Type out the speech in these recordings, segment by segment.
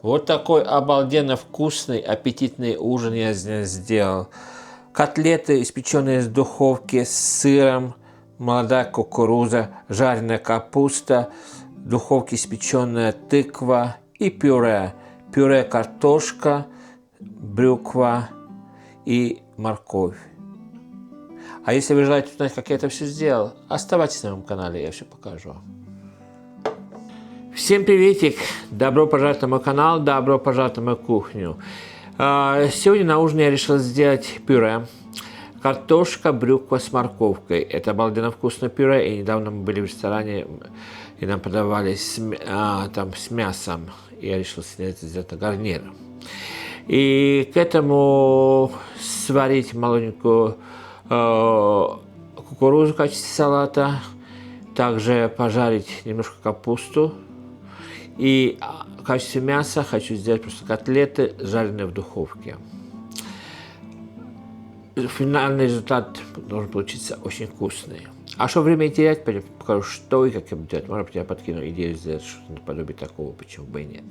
Вот такой обалденно вкусный, аппетитный ужин я сделал. Котлеты, испеченные в духовке с сыром, молодая кукуруза, жареная капуста, в духовке испеченная тыква и пюре. Пюре картошка, брюква и морковь. А если вы желаете узнать, как я это все сделал, оставайтесь на моем канале, я все покажу. Всем приветик! Добро пожаловать на мой канал, добро пожаловать на мою кухню. Сегодня на ужин я решил сделать пюре. Картошка, брюква с морковкой. Это обалденно вкусное пюре. И недавно мы были в ресторане, и нам подавали там с мясом. И я решил снять это гарнир. И к этому сварить молоденькую кукурузу в качестве салата. Также пожарить немножко капусту. И в качестве мяса хочу сделать просто котлеты, жареные в духовке. Финальный результат должен получиться очень вкусный. А что время терять, покажу, что и как я буду делать. Может быть, я подкину идею сделать что-то наподобие такого, почему бы и нет.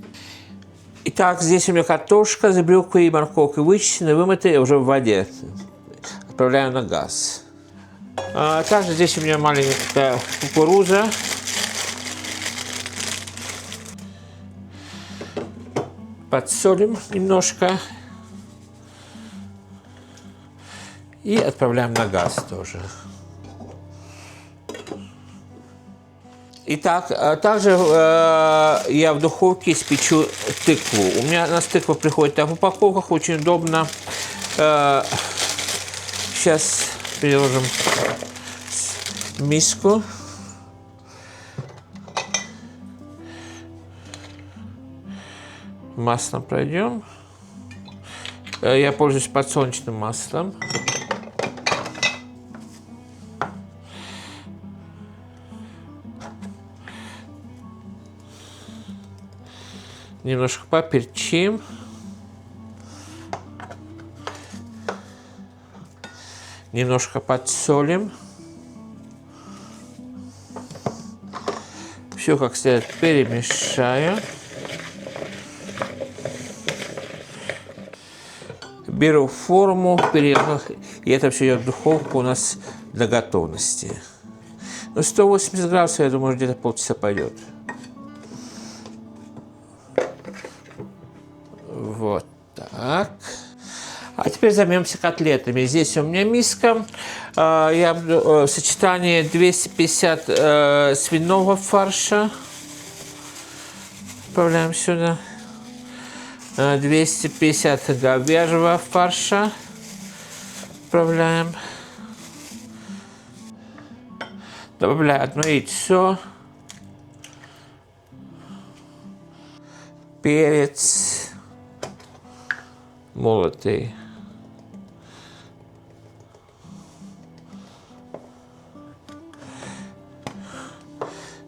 Итак, здесь у меня картошка с брюквой и морковкой вычищены, вымытые уже в воде. Отправляю на газ. Также здесь у меня маленькая кукуруза. Подсолим немножко. И отправляем на газ тоже. Итак, также я в духовке испечу тыкву. У меня на тыква приходит в упаковках, очень удобно. Сейчас переложим в миску. Маслом пройдем. Я пользуюсь подсолнечным маслом. Немножко поперчим. Немножко подсолим. Все как следует перемешаю. Беру форму, и это все идет в духовку у нас до готовности. Ну, 180 градусов, я думаю, где-то полчаса пойдет. Вот так. А теперь займемся котлетами. Здесь у меня миска. Я в сочетании 250 свиного фарша. Отправляем сюда. 250 говяжьего фарша. Отправляем. Добавляю одно яйцо. Перец молотый.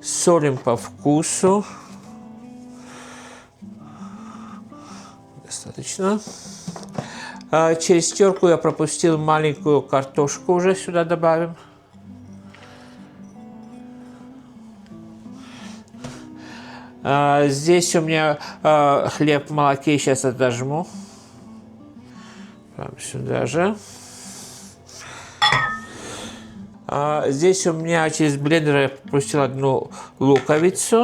Солим по вкусу. Достаточно. Через терку я пропустил маленькую картошку, уже сюда добавим. Здесь у меня хлеб в молоке, сейчас отожму. Сюда же. Здесь у меня через блендер я пропустил одну луковицу.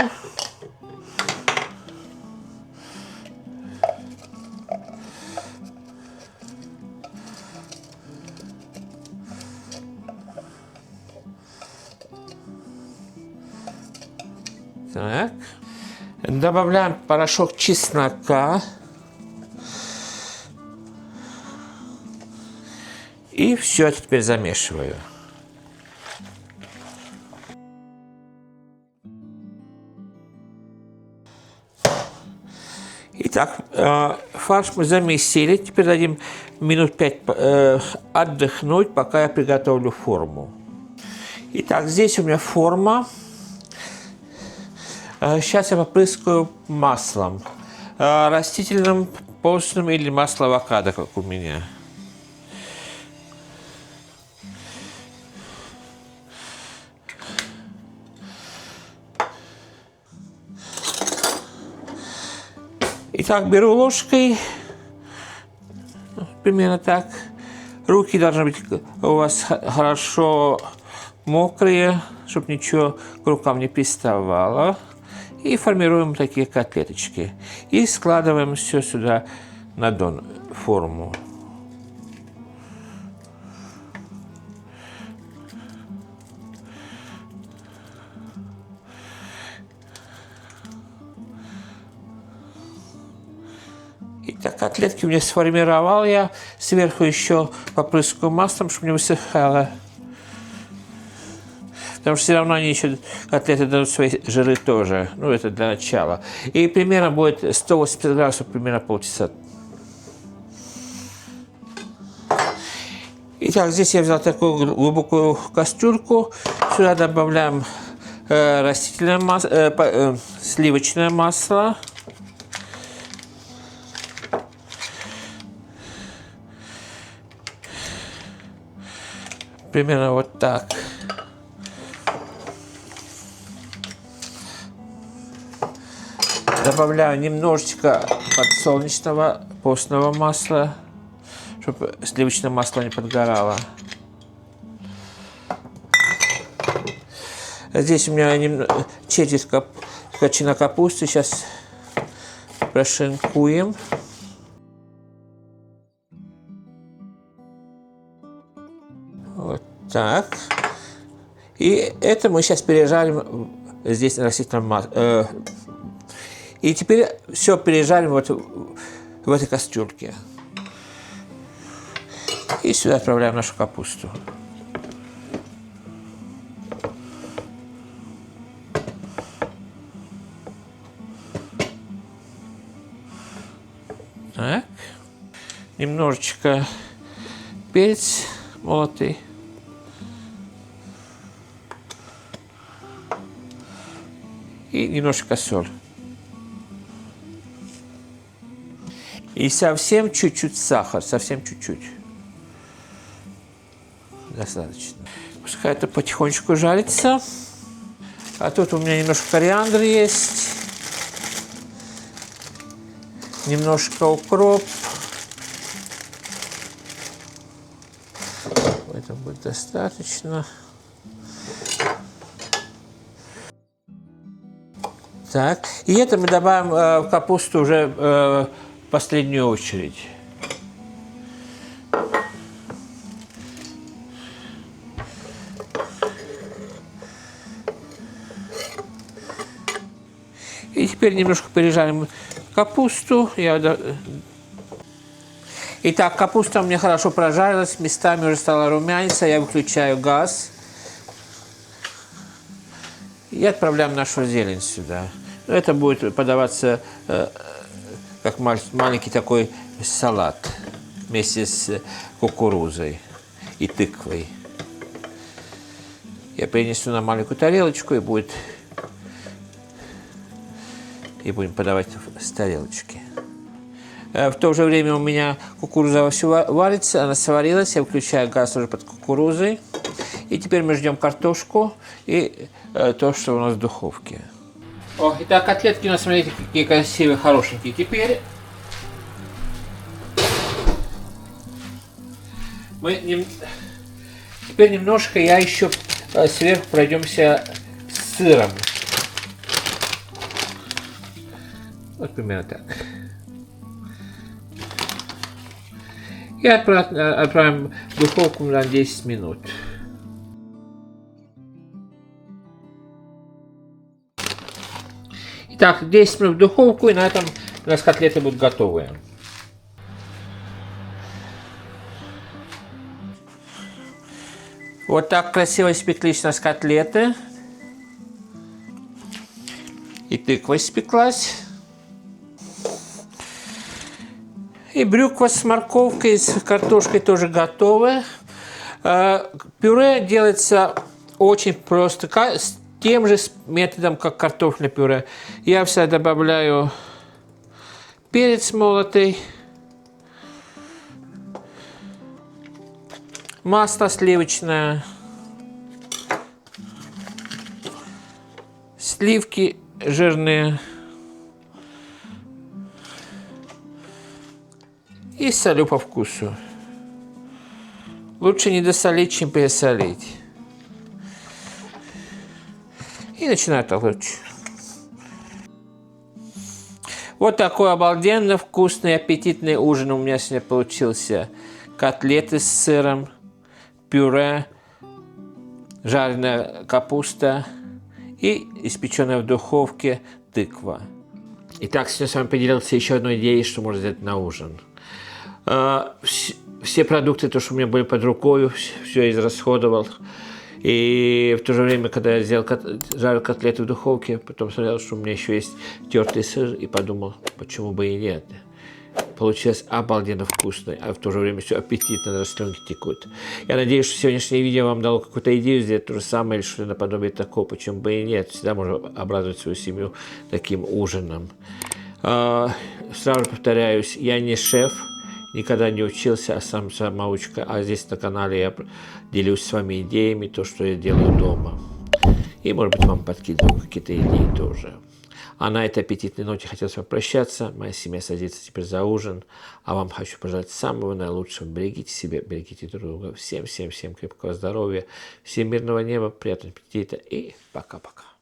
Так. Добавляем порошок чеснока. И все теперь замешиваю. Итак, фарш мы замесили. Теперь дадим минут 5 отдохнуть, пока я приготовлю форму. Итак, здесь у меня форма. Сейчас я попрыскаю маслом. Растительным, постным или масло авокадо, как у меня. Итак, беру ложкой, примерно так. Руки должны быть у вас хорошо мокрые, чтобы ничего к рукам не приставало. И формируем такие котлеточки. И складываем все сюда на дон форму. Итак, котлетки у меня сформировал я. Сверху еще попрыскаю маслом, чтобы не высыхало. Потому что все равно они еще, котлеты дадут свои жиры тоже. Ну, это для начала. И примерно будет 180 градусов, примерно полчаса. Итак, здесь я взял такую глубокую кастрюльку. Сюда добавляем растительное масло, сливочное масло. Примерно вот так. Добавляю немножечко подсолнечного постного масла, чтобы сливочное масло не подгорало. Здесь у меня четверть кочана капусты. Сейчас прошинкуем. Вот так. И это мы сейчас пережарим здесь на растительном масле. И теперь все пережарим вот в этой кастрюльке. И сюда отправляем нашу капусту. Так. Немножечко перец молотый. И немножко соль. И совсем чуть-чуть сахар, совсем чуть-чуть. Достаточно. Пускай это потихонечку жарится. А тут у меня немножко кориандра есть. Немножко укроп. Это будет достаточно. Так. И это мы добавим в капусту уже в последнюю очередь. И теперь немножко пережарим капусту. Итак, капуста у меня хорошо прожарилась, местами уже стала румяниться. Я выключаю газ. И отправляем нашу зелень сюда. Это будет подаваться как маленький такой салат вместе с кукурузой и тыквой. Я принесу на маленькую тарелочку и будем подавать с тарелочки. В то же время у меня кукуруза вовсю варится, она сварилась, я выключаю газ уже под кукурузой. И теперь мы ждем картошку и то, что у нас в духовке. О, итак, котлетки у нас, смотрите, какие красивые, хорошенькие. Теперь немножко я еще сверху пройдемся с сыром. Вот примерно так. И отправим в духовку на 10 минут. Итак, 10 минут в духовку, и на этом у нас котлеты будут готовы. Вот так красиво испеклись у нас котлеты. И тыква испеклась. И брюква с морковкой, с картошкой тоже готовы. Пюре делается очень просто, с тем же методом, как картофельное пюре. Я всегда добавляю перец молотый, масло сливочное, сливки жирные, И солю по вкусу. Лучше не досолить, чем пересолить. И начинаю толочь. Вот такой обалденно вкусный, аппетитный ужин у меня сегодня получился. Котлеты с сыром, пюре, жареная капуста и испеченная в духовке тыква. Итак, сегодня с вами поделился еще одной идеей, что можно сделать на ужин. Все продукты, то, что у меня были под рукой, все израсходовал. И в то же время, когда я жарил котлеты в духовке, потом смотрел, что у меня еще есть тертый сыр, и подумал, почему бы и нет. Получилось обалденно вкусно, а в то же время все аппетитно, расслюнки текут. Я надеюсь, что сегодняшнее видео вам дало какую-то идею сделать то же самое, или что-то наподобие такого, почему бы и нет. Всегда можно обрадовать свою семью таким ужином. Сразу повторяюсь, я не шеф, никогда не учился, а сам самоучка. А здесь на канале я делюсь с вами идеями, то, что я делаю дома. И, может быть, вам подкидываю какие-то идеи тоже. А на этой аппетитной ноте хотел с вами прощаться. Моя семья садится теперь за ужин. А вам хочу пожелать самого наилучшего. Берегите себя, берегите друг друга. Всем крепкого здоровья. Всем мирного неба, приятного аппетита и пока-пока.